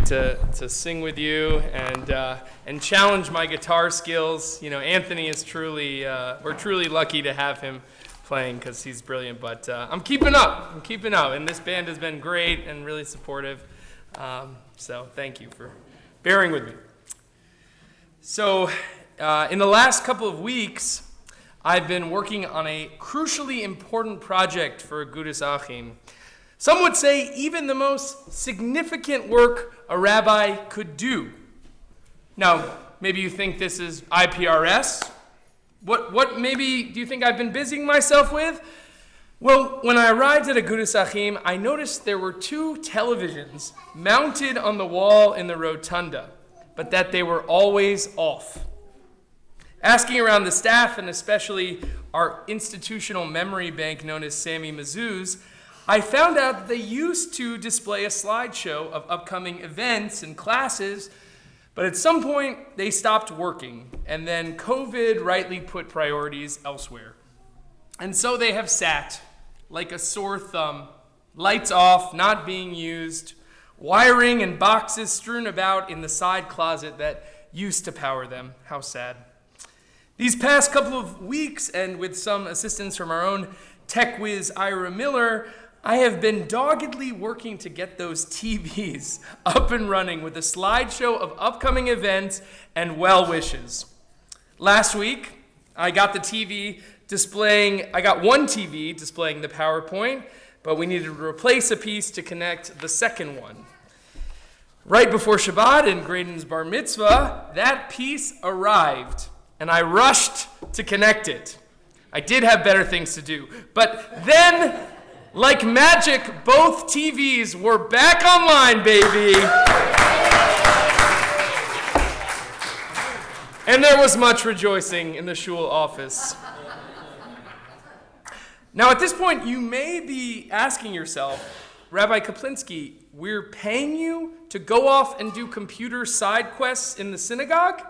to sing with you and challenge my guitar skills. You know, Anthony is we're truly lucky to have him playing because he's brilliant. But I'm keeping up, and this band has been great and really supportive. So thank you for bearing with me. So in the last couple of weeks, I've been working on a crucially important project for Agudas Achim. Some would say even the most significant work a rabbi could do. Now, maybe you think this is IPRS. What maybe do you think I've been busying myself with? Well, when I arrived at Agudas Achim, I noticed there were 2 televisions mounted on the wall in the rotunda, but that they were always off. Asking around the staff, and especially our institutional memory bank known as Sammy Mazuz, I found out that they used to display a slideshow of upcoming events and classes, but at some point they stopped working, and then COVID rightly put priorities elsewhere. And so they have sat like a sore thumb, lights off, not being used, wiring and boxes strewn about in the side closet that used to power them. How sad. These past couple of weeks, and with some assistance from our own tech whiz Ira Miller, I have been doggedly working to get those TVs up and running with a slideshow of upcoming events and well wishes. Last week, I got one TV displaying the PowerPoint, but we needed to replace a piece to connect the second one. Right before Shabbat and Graydon's bar mitzvah, that piece arrived, and I rushed to connect it. I did have better things to do, but then, like magic, both TVs were back online, baby. And there was much rejoicing in the shul office. Now, at this point, you may be asking yourself, Rabbi Kaplinsky, we're paying you to go off and do computer side quests in the synagogue?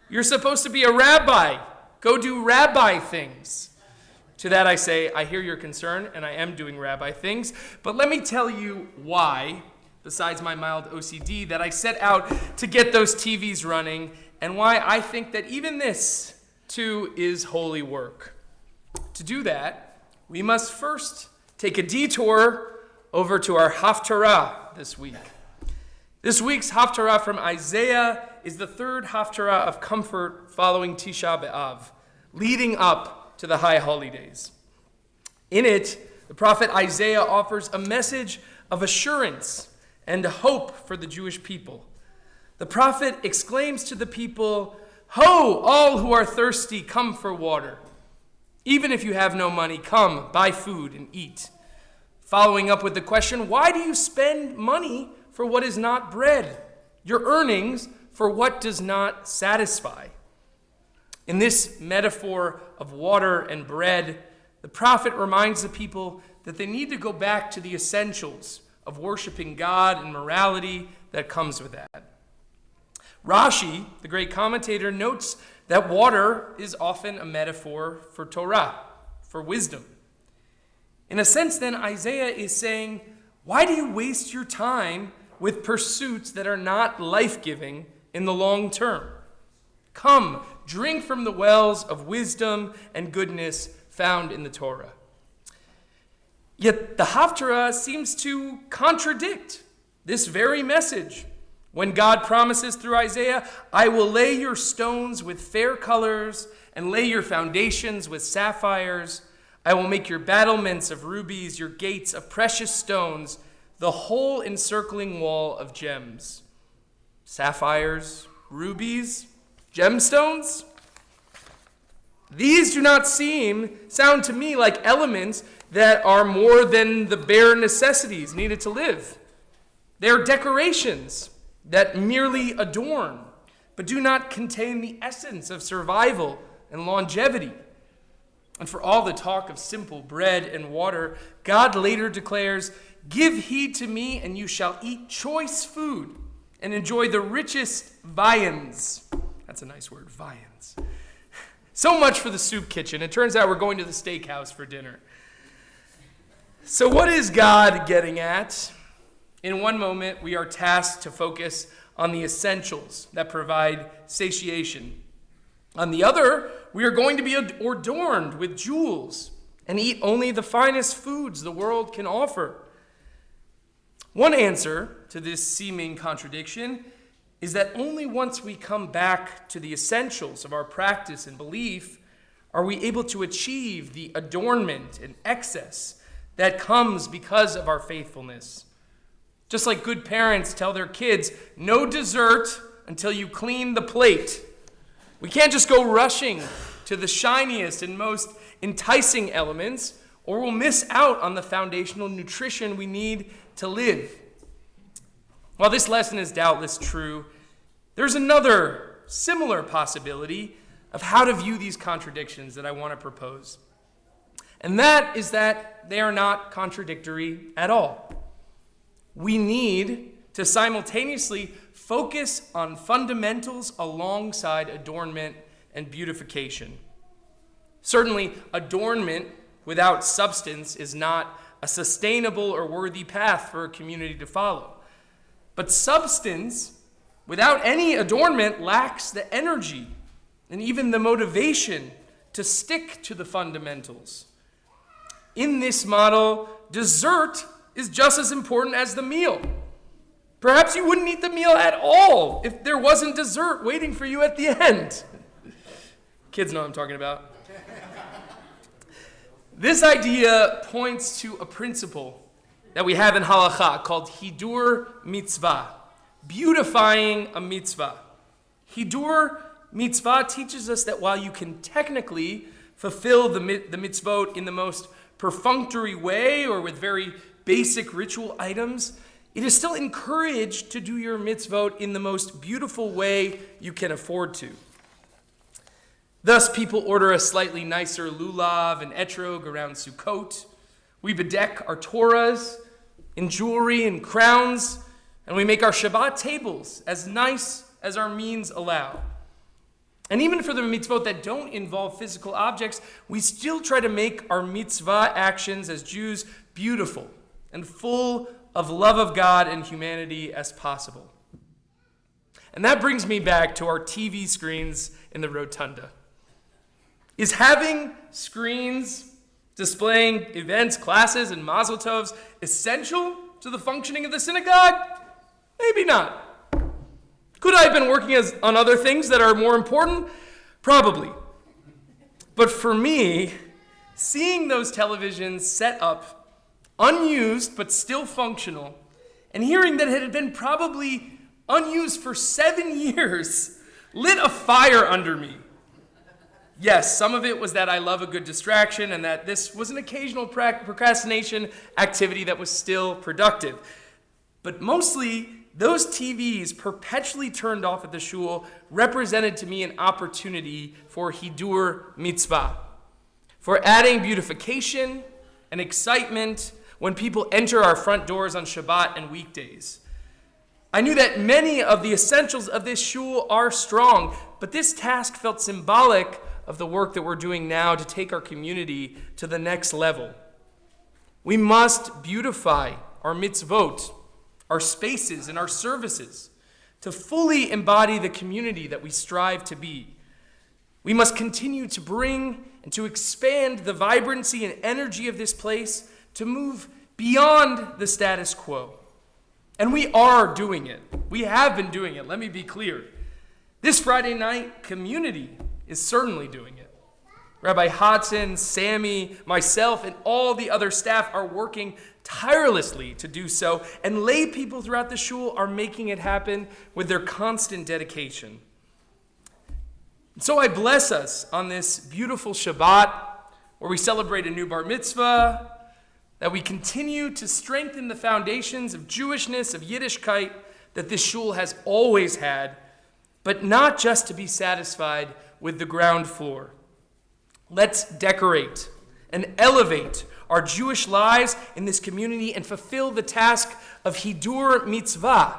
You're supposed to be a rabbi. Go do rabbi things. To that I say, I hear your concern, and I am doing rabbi things, but let me tell you why, besides my mild OCD, that I set out to get those TVs running, and why I think that even this, too, is holy work. To do that, we must first take a detour over to our Haftarah this week. This week's Haftarah from Isaiah is the 3rd Haftarah of comfort following Tisha B'Av, leading up to the High Holy Days. In it, the prophet Isaiah offers a message of assurance and hope for the Jewish people. The prophet exclaims to the people, "Ho, all who are thirsty, come for water. Even if you have no money, come, buy food and eat." Following up with the question, why do you spend money for what is not bread, your earnings for what does not satisfy? In this metaphor of water and bread, the prophet reminds the people that they need to go back to the essentials of worshiping God and morality that comes with that. Rashi, the great commentator, notes that water is often a metaphor for Torah, for wisdom. In a sense, then, Isaiah is saying, why do you waste your time with pursuits that are not life-giving in the long term? Come, drink from the wells of wisdom and goodness found in the Torah. Yet the Haftarah seems to contradict this very message. When God promises through Isaiah, "I will lay your stones with fair colors and lay your foundations with sapphires. I will make your battlements of rubies, your gates of precious stones, the whole encircling wall of gems." Sapphires, rubies, gemstones? These do not sound to me like elements that are more than the bare necessities needed to live. They are decorations that merely adorn, but do not contain the essence of survival and longevity. And for all the talk of simple bread and water, God later declares, "Give heed to me, and you shall eat choice food and enjoy the richest viands." That's a nice word, viands. So much for the soup kitchen. It turns out we're going to the steakhouse for dinner. So what is God getting at? In one moment, we are tasked to focus on the essentials that provide satiation. On the other, we are going to be adorned with jewels and eat only the finest foods the world can offer. One answer to this seeming contradiction is that only once we come back to the essentials of our practice and belief are we able to achieve the adornment and excess that comes because of our faithfulness. Just like good parents tell their kids, no dessert until you clean the plate. We can't just go rushing to the shiniest and most enticing elements, or we'll miss out on the foundational nutrition we need to live. While this lesson is doubtless true, there's another similar possibility of how to view these contradictions that I want to propose. And that is that they are not contradictory at all. We need to simultaneously focus on fundamentals alongside adornment and beautification. Certainly, adornment without substance is not a sustainable or worthy path for a community to follow. But substance without any adornment lacks the energy and even the motivation to stick to the fundamentals. In this model, dessert is just as important as the meal. Perhaps you wouldn't eat the meal at all if there wasn't dessert waiting for you at the end. Kids know what I'm talking about. This idea points to a principle that we have in halakha called hidur mitzvah, beautifying a mitzvah. Hidur mitzvah teaches us that while you can technically fulfill the mitzvot in the most perfunctory way or with very basic ritual items, it is still encouraged to do your mitzvot in the most beautiful way you can afford to. Thus, people order a slightly nicer lulav and etrog around Sukkot. We bedeck our Torahs in jewelry and crowns, and we make our Shabbat tables as nice as our means allow. And even for the mitzvot that don't involve physical objects, we still try to make our mitzvah actions as Jews beautiful and full of love of God and humanity as possible. And that brings me back to our TV screens in the rotunda. Is having screens displaying events, classes, and mazel tovs essential to the functioning of the synagogue? Maybe not. Could I have been working on other things that are more important? Probably. But for me, seeing those televisions set up, unused but still functional, and hearing that it had been probably unused for 7 years, lit a fire under me. Yes, some of it was that I love a good distraction and that this was an occasional procrastination activity that was still productive. But mostly, those TVs perpetually turned off at the shul represented to me an opportunity for hidur mitzvah, for adding beautification and excitement when people enter our front doors on Shabbat and weekdays. I knew that many of the essentials of this shul are strong, but this task felt symbolic of the work that we're doing now to take our community to the next level. We must beautify our mitzvot, our spaces, and our services to fully embody the community that we strive to be. We must continue to bring and to expand the vibrancy and energy of this place to move beyond the status quo. And we are doing it. We have been doing it. Let me be clear. This Friday night, community is certainly doing it. Rabbi Hodson, Sammy, myself, and all the other staff are working tirelessly to do so, and lay people throughout the shul are making it happen with their constant dedication. So I bless us on this beautiful Shabbat, where we celebrate a new bar mitzvah, that we continue to strengthen the foundations of Jewishness, of Yiddishkeit, that this shul has always had, but not just to be satisfied with the ground floor. Let's decorate and elevate our Jewish lives in this community and fulfill the task of hidur mitzvah.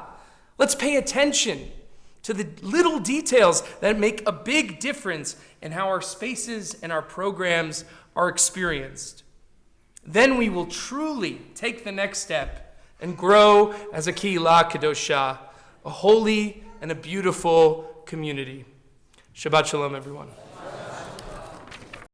Let's pay attention to the little details that make a big difference in how our spaces and our programs are experienced. Then we will truly take the next step and grow as a Kehillah Kadoshah, a holy and a beautiful community. Shabbat Shalom, everyone.